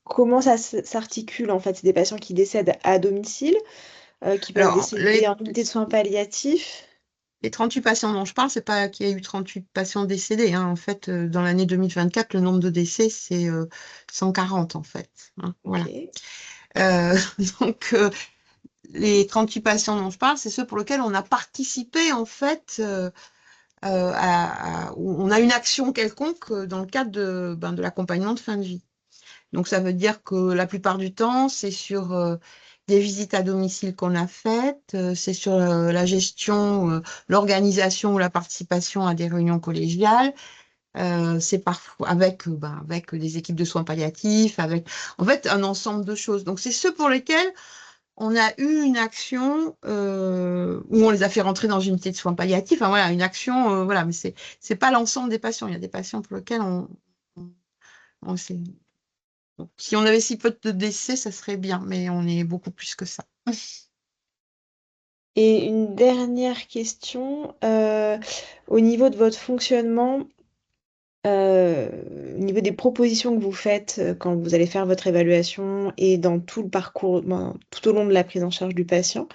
comment ça s'articule en fait? C'est des patients qui décèdent à domicile, qui peuvent Alors, décéder en unité de soins palliatifs. les 38 patients dont je parle, c'est pas qu'il y a eu 38 patients décédés, hein. En fait, dans l'année 2024, le nombre de décès, c'est 140, en fait, hein. Voilà. Ok. Euh, donc, les 38 patients dont je parle, c'est ceux pour lesquels on a participé, en fait, où on a une action quelconque dans le cadre de l'accompagnement de fin de vie. Donc, ça veut dire que la plupart du temps, c'est sur des visites à domicile qu'on a faites, c'est sur la gestion, l'organisation ou la participation à des réunions collégiales, c'est parfois avec des équipes de soins palliatifs, avec en fait un ensemble de choses. Donc, c'est ceux pour lesquels on a eu une action où on les a fait rentrer dans une unité de soins palliatifs. Enfin, voilà, une action, voilà, mais c'est pas l'ensemble des patients. Il y a des patients pour lesquels on s'est donc, si on avait si peu de décès, ça serait bien, mais on est beaucoup plus que ça. Et une dernière question, au niveau de votre fonctionnement, au niveau des propositions que vous faites quand vous allez faire votre évaluation et dans tout le parcours, ben, tout au long de la prise en charge du patient,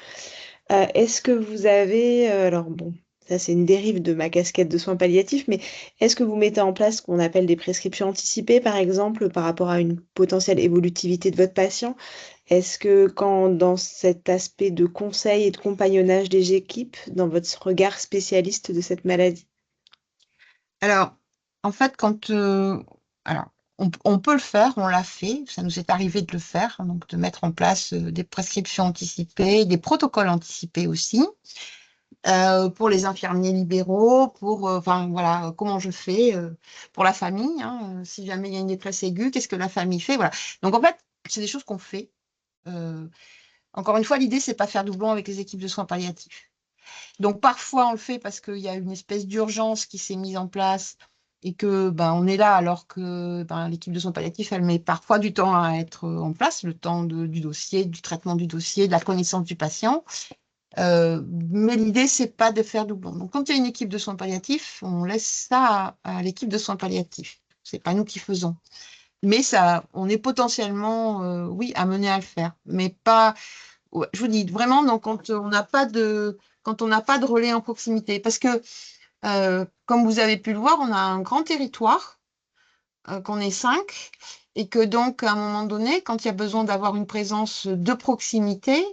est-ce que vous avez, alors bon, ça c'est une dérive de ma casquette de soins palliatifs, mais est-ce que vous mettez en place ce qu'on appelle des prescriptions anticipées, par exemple, par rapport à une potentielle évolutivité de votre patient? Est-ce que quand dans cet aspect de conseil et de compagnonnage des équipes, dans votre regard spécialiste de cette maladie? Alors, en fait, alors, on peut le faire, on l'a fait, ça nous est arrivé de le faire, hein, donc de mettre en place des prescriptions anticipées, des protocoles anticipés aussi, pour les infirmiers libéraux, enfin voilà, comment je fais pour la famille, hein, si jamais il y a une détresse aiguë, qu'est-ce que la famille fait, voilà. Donc en fait, c'est des choses qu'on fait. Euh, Encore une fois, l'idée, c'est pas faire doublon avec les équipes de soins palliatifs. Donc parfois on le fait parce qu'il y a une espèce d'urgence qui s'est mise en place et que on est là alors que l'équipe de soins palliatifs, elle met parfois du temps à être en place, le temps du dossier, du traitement du dossier, de la connaissance du patient. Mais l'idée, c'est pas de faire doublon. Donc quand il y a une équipe de soins palliatifs, on laisse ça à l'équipe de soins palliatifs. C'est pas nous qui faisons. Mais ça, on est potentiellement, oui, amené à le faire. Mais pas, ouais, je vous dis vraiment, donc quand on n'a pas de relais en proximité. Parce que, comme vous avez pu le voir, on a un grand territoire, qu'on est 5, et que donc, à un moment donné, quand il y a besoin d'avoir une présence de proximité,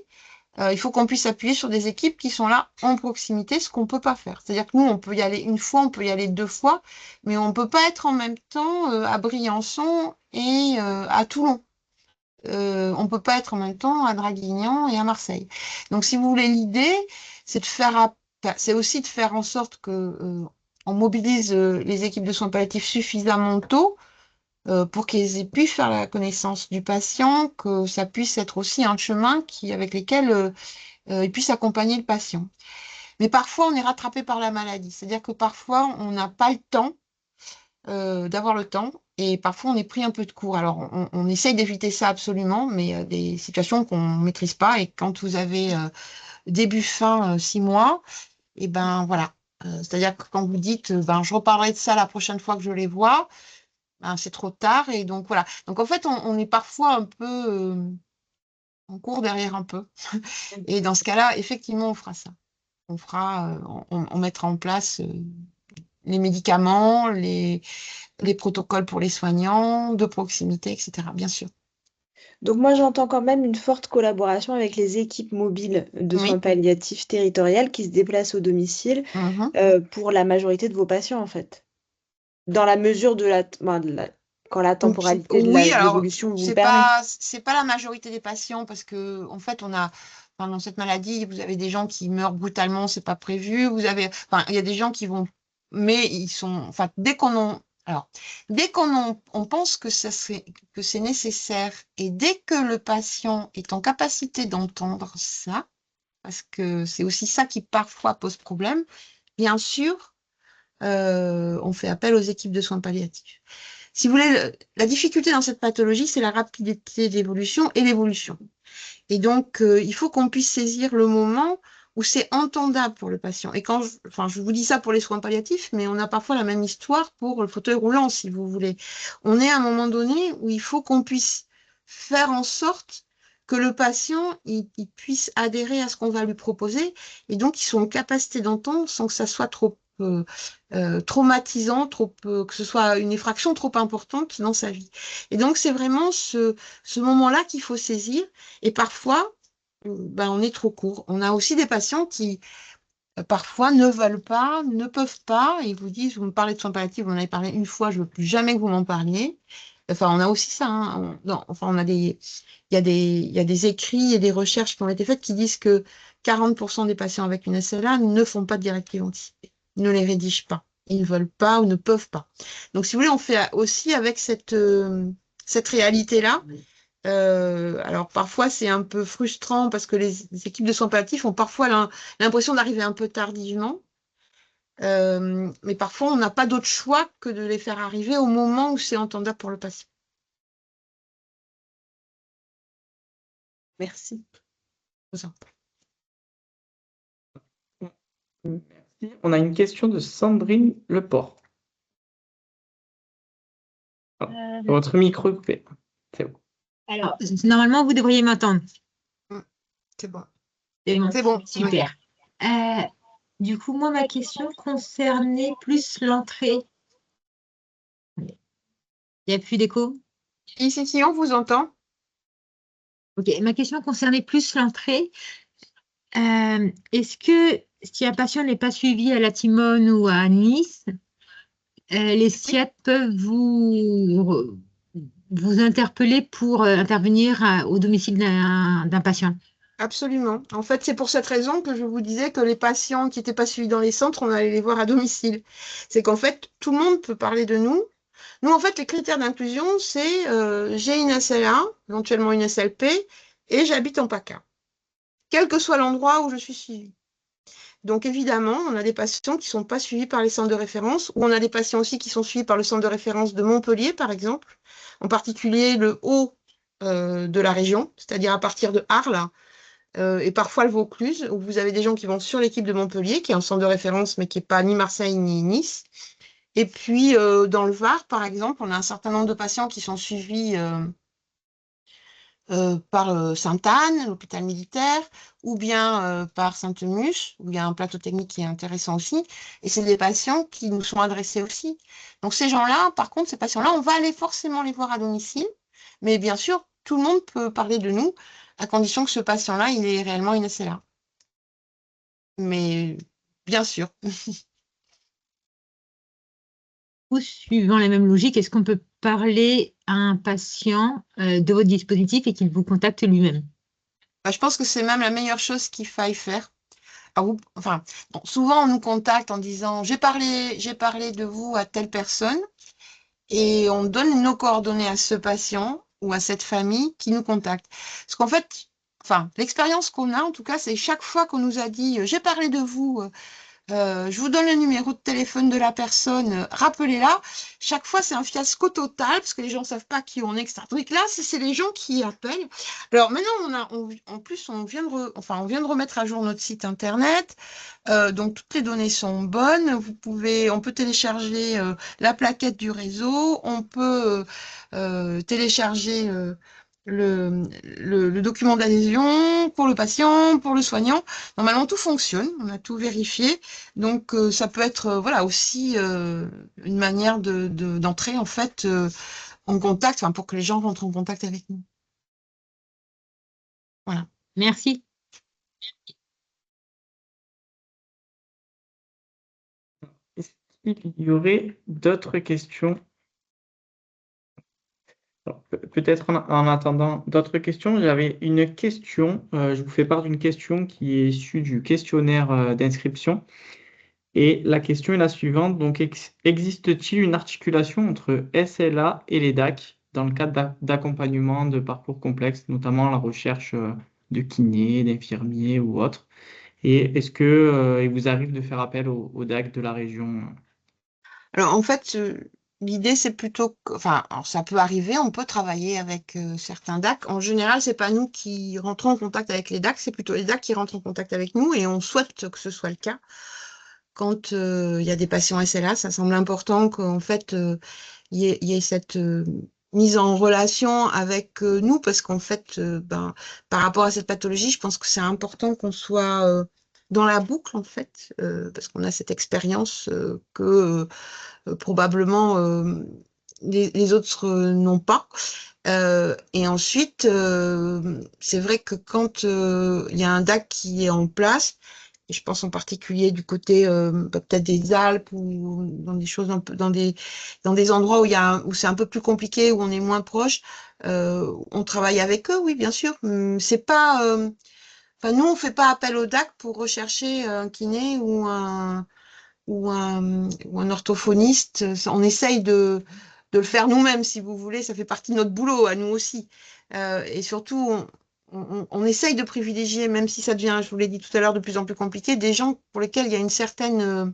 il faut qu'on puisse appuyer sur des équipes qui sont là en proximité, ce qu'on ne peut pas faire. C'est-à-dire que nous, on peut y aller une fois, on peut y aller 2 fois, mais on ne peut pas être en même temps à Briançon et à Toulon. On ne peut pas être en même temps à Draguignan et à Marseille. Donc, si vous voulez, l'idée, c'est c'est aussi de faire en sorte que on mobilise les équipes de soins palliatifs suffisamment tôt pour qu'ils aient pu faire la connaissance du patient, que ça puisse être aussi un chemin avec lesquels ils puissent accompagner le patient. Mais parfois, on est rattrapé par la maladie. C'est-à-dire que parfois, on n'a pas le temps d'avoir le temps. Et parfois, on est pris un peu de court. Alors, on essaye d'éviter ça absolument, mais des situations qu'on ne maîtrise pas. Et quand vous avez début, fin, 6 mois, et ben voilà. C'est-à-dire que quand vous dites, je reparlerai de ça la prochaine fois que je les vois, c'est trop tard. Et donc, voilà. Donc, en fait, on est parfois un peu, on court derrière un peu. Et dans ce cas-là, effectivement, on fera ça. On fera, on mettra en place les médicaments, les protocoles pour les soignants, de proximité, etc. Bien sûr. Donc moi, j'entends quand même une forte collaboration avec les équipes mobiles de soins Oui. palliatifs territoriales qui se déplacent au domicile Mhm. pour la majorité de vos patients, en fait. Dans la mesure quand la temporalité de Oui, alors l'évolution vous le permet. c'est pas la majorité des patients parce que en fait enfin, dans cette maladie vous avez des gens qui meurent brutalement, c'est pas prévu. Enfin il y a des gens qui vont, mais ils sont, enfin dès on pense que que c'est nécessaire et dès que le patient est en capacité d'entendre ça, parce que c'est aussi ça qui parfois pose problème, bien sûr, on fait appel aux équipes de soins palliatifs. Si vous voulez, la difficulté dans cette pathologie, c'est la rapidité d'évolution et l'évolution. Et donc, il faut qu'on puisse saisir le moment où c'est entendable pour le patient. Et enfin, je vous dis ça pour les soins palliatifs, mais on a parfois la même histoire pour le fauteuil roulant, si vous voulez. On est à un moment donné où il faut qu'on puisse faire en sorte que le patient il puisse adhérer à ce qu'on va lui proposer, et donc ils sont en capacité d'entendre sans que ça soit trop traumatisant, que ce soit une effraction trop importante dans sa vie. Et donc c'est vraiment ce moment-là qu'il faut saisir. Et parfois, ben, on est trop court. On a aussi des patients qui, parfois, ne veulent pas, ne peuvent pas, et ils vous disent, vous me parlez de soins palliatifs, vous en avez parlé une fois, je ne veux plus jamais que vous m'en parliez. Enfin, on a aussi ça, hein. Non, enfin, il y a des écrits et des recherches qui ont été faites qui disent que 40% des patients avec une SLA ne font pas de directive anticipée, ne les rédigent pas. Ils ne veulent pas ou ne peuvent pas. Donc, si vous voulez, on fait aussi avec cette réalité-là. Alors parfois c'est un peu frustrant parce que les équipes de soins palliatifs ont parfois l'impression d'arriver un peu tardivement. Mais parfois on n'a pas d'autre choix que de les faire arriver au moment où c'est entendable pour le patient. Merci. Merci. On a une question de Sandrine Leport. Votre micro est coupé. C'est bon. Alors, normalement, vous devriez m'entendre. C'est bon. C'est bon, Oui. super. Du coup, moi, ma question concernait plus l'entrée. Il n'y a plus d'écho? Si, on vous entend. Ok, ma question concernait plus l'entrée. Est-ce que si un patient n'est pas suivi à la Timone ou à Nice, les SIAT peuvent vous interpeller pour intervenir au domicile d'un patient? Absolument. En fait, c'est pour cette raison que je vous disais que les patients qui n'étaient pas suivis dans les centres, on allait les voir à domicile. C'est qu'en fait, tout le monde peut parler de nous. Nous, en fait, les critères d'inclusion, c'est j'ai une SLA, éventuellement une SLP, et j'habite en PACA, quel que soit l'endroit où je suis suivie. Donc, évidemment, on a des patients qui ne sont pas suivis par les centres de référence, ou on a des patients aussi qui sont suivis par le centre de référence de Montpellier, par exemple, en particulier le haut de la région, c'est-à-dire à partir de Arles, et parfois le Vaucluse, où vous avez des gens qui vont sur l'équipe de Montpellier, qui est un centre de référence, mais qui n'est pas ni Marseille ni Nice. Et puis, dans le Var, par exemple, on a un certain nombre de patients qui sont suivis par Sainte-Anne, l'hôpital militaire, ou bien par Sainte-Muche, où il y a un plateau technique qui est intéressant aussi. Et c'est des patients qui nous sont adressés aussi. Donc, ces gens-là, par contre, ces patients-là, on va aller forcément les voir à domicile. Mais bien sûr, tout le monde peut parler de nous, à condition que ce patient-là, il ait réellement une SLA. Mais bien sûr. Ou suivant la même logique, est-ce qu'on peut parler à un patient de votre dispositif et qu'il vous contacte lui-même? Bah, je pense que c'est même la meilleure chose qu'il faille faire. Alors, enfin, bon, souvent on nous contacte en disant j'ai parlé de vous à telle personne et on donne nos coordonnées à ce patient ou à cette famille qui nous contacte. Parce qu'en fait, enfin, l'expérience qu'on a en tout cas, c'est chaque fois qu'on nous a dit j'ai parlé de vous, je vous donne le numéro de téléphone de la personne, rappelez-la. Chaque fois, c'est un fiasco total parce que les gens ne savent pas qui on est, etc. Donc là, c'est les gens qui appellent. Alors maintenant, en plus, on vient on vient de remettre à jour notre site internet. Donc toutes les données sont bonnes. On peut télécharger la plaquette du réseau. On peut télécharger le document d'adhésion pour le patient, pour le soignant. Normalement, tout fonctionne, on a tout vérifié. Donc, ça peut être voilà, aussi une manière d'entrer en fait en contact, enfin, pour que les gens rentrent en contact avec nous. Voilà. Merci. Est-ce qu'il y aurait d'autres questions? Alors, peut-être en attendant d'autres questions, j'avais une question. Je vous fais part d'une question qui est issue du questionnaire d'inscription. Et la question est la suivante. Donc, existe-t-il une articulation entre SLA et les DAC dans le cadre d'accompagnement de parcours complexes, notamment la recherche de kinés, d'infirmiers ou autres? Et est-ce que il vous arrive de faire appel aux DAC de la région? Alors, en fait, l'idée, c'est plutôt que, enfin, alors, ça peut arriver, on peut travailler avec certains DAC. En général, c'est pas nous qui rentrons en contact avec les DAC, c'est plutôt les DAC qui rentrent en contact avec nous et on souhaite que ce soit le cas. Quand il y a des patients SLA, ça semble important qu'en fait, il y ait cette mise en relation avec nous parce qu'en fait, ben, par rapport à cette pathologie, je pense que c'est important qu'on soit dans la boucle, en fait, parce qu'on a cette expérience que probablement les autres n'ont pas. Et ensuite, c'est vrai que quand il y a un DAC qui est en place, et je pense en particulier du côté peut-être des Alpes ou dans des choses un peu dans des endroits où où c'est un peu plus compliqué, où on est moins proche, on travaille avec eux, oui, bien sûr. C'est pas, enfin nous on fait pas appel au DAC pour rechercher un kiné ou un orthophoniste. On essaye de le faire nous-mêmes, si vous voulez. Ça fait partie de notre boulot, à nous aussi. Et surtout, on essaye de privilégier, même si ça devient, je vous l'ai dit tout à l'heure, de plus en plus compliqué, des gens pour lesquels il y a une certaine,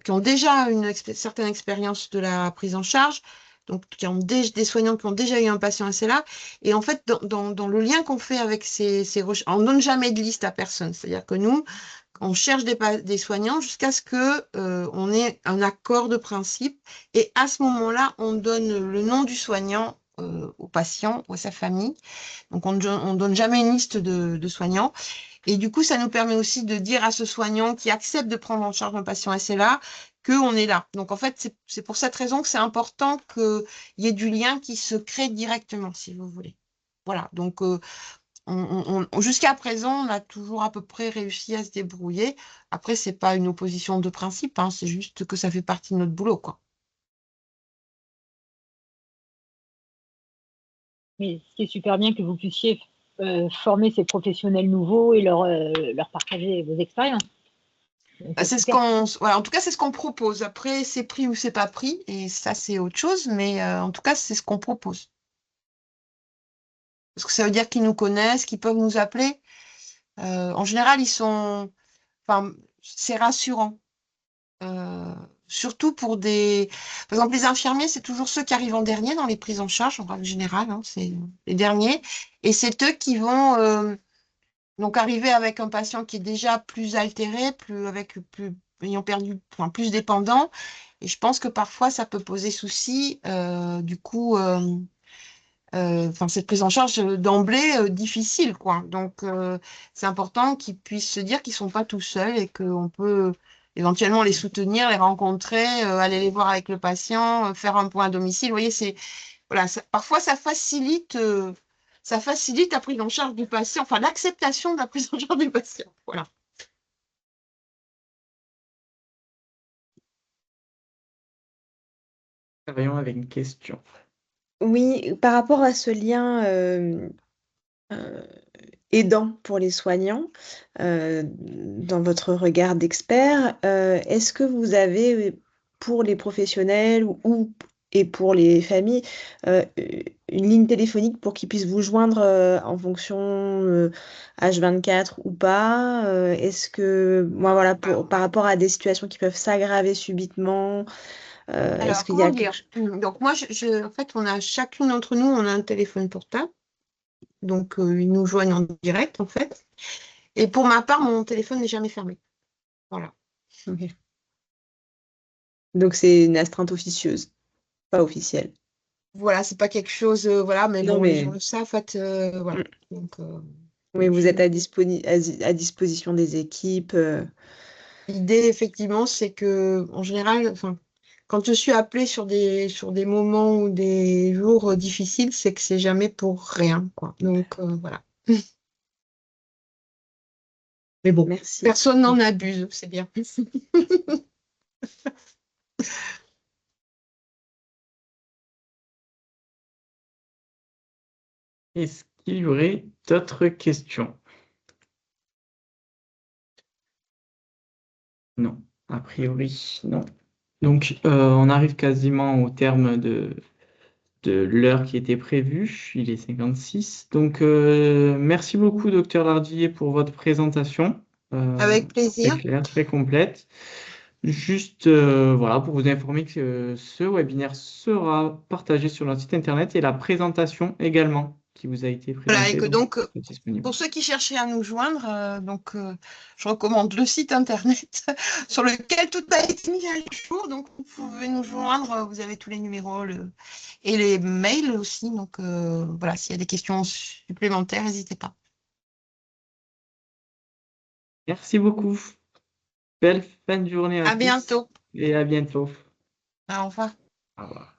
qui ont déjà une certaine expérience de la prise en charge. Donc, qui ont des soignants qui ont déjà eu un patient assez là. Et en fait, dans le lien qu'on fait avec ces recherches, on ne donne jamais de liste à personne. C'est-à-dire que nous, on cherche des soignants jusqu'à ce que on ait un accord de principe. Et à ce moment-là, on donne le nom du soignant au patient ou à sa famille. Donc, on ne donne jamais une liste de soignants. Et du coup, ça nous permet aussi de dire à ce soignant qui accepte de prendre en charge un patient SLA qu'on est là. Donc, en fait, c'est pour cette raison que c'est important qu'il y ait du lien qui se crée directement, si vous voulez. Voilà. Donc, jusqu'à présent, on a toujours à peu près réussi à se débrouiller. Après, c'est pas une opposition de principe, hein, c'est juste que ça fait partie de notre boulot, quoi. Mais c'est super bien que vous puissiez former ces professionnels nouveaux et leur partager vos expériences. Bah, c'est ce voilà, en tout cas, c'est ce qu'on propose. Après, c'est pris ou c'est pas pris, et ça, c'est autre chose, mais en tout cas, c'est ce qu'on propose. Parce que ça veut dire qu'ils nous connaissent, qu'ils peuvent nous appeler. En général, enfin, c'est rassurant. Surtout pour par exemple, les infirmiers, c'est toujours ceux qui arrivent en dernier dans les prises en charge, en règle générale, hein, c'est les derniers. Et c'est eux qui vont donc arriver avec un patient qui est déjà plus altéré, ayant perdu, enfin, plus dépendant. Et je pense que parfois, ça peut poser souci. Du coup, enfin, cette prise en charge d'emblée difficile, quoi. Donc, c'est important qu'ils puissent se dire qu'ils sont pas tout seuls et qu'on peut éventuellement les soutenir, les rencontrer, aller les voir avec le patient, faire un point à domicile. Vous voyez, voilà, parfois ça facilite la prise en charge du patient, enfin l'acceptation de la prise en charge du patient. Voilà. Travaillons avec une question. Oui, par rapport à ce lien aidant pour les soignants, dans votre regard d'expert, est-ce que vous avez, pour les professionnels et pour les familles, une ligne téléphonique pour qu'ils puissent vous joindre en fonction H24 ou pas? Est-ce que, moi, voilà, par rapport à des situations qui peuvent s'aggraver subitement, est-ce Alors, qu'il y a comment quelque dire? chose? Donc, moi, en fait, chacune d'entre nous, on a un téléphone portable. Donc, ils nous joignent en direct, en fait. Et pour ma part, mon téléphone n'est jamais fermé. Voilà. Ok. Donc c'est une astreinte officieuse, pas officielle. voilà, c'est pas quelque chose, voilà, mais Non, bon, les mais gens le savent, en fait, voilà. Donc, oui, vous je- êtes à disposition des équipes. l'idée, effectivement, c'est que, en général, enfin, quand je suis appelée sur des moments ou des jours difficiles, c'est que c'est jamais pour rien, quoi. Donc, voilà. Mais bon, Merci. personne n'en abuse, c'est bien. Est-ce qu'il y aurait d'autres questions? Non, a priori, non. Donc, on arrive quasiment au terme de l'heure qui était prévue. Il est 56. Donc, merci beaucoup, docteur Lardier, pour votre présentation. Avec Très plaisir. claire, très complète. Juste, voilà, pour vous informer que ce webinaire sera partagé sur notre site internet et la présentation également qui vous a été Voilà, et présentée, que donc, donc, est disponible. pour ceux qui cherchaient à nous joindre, je recommande le site internet sur lequel tout a été mis à jour. Donc, vous pouvez nous joindre. Vous avez tous les numéros et les mails aussi. Donc, voilà, s'il y a des questions supplémentaires, n'hésitez pas. Merci beaucoup. Belle fin de journée à À tous bientôt. et à bientôt. Au revoir. Au revoir.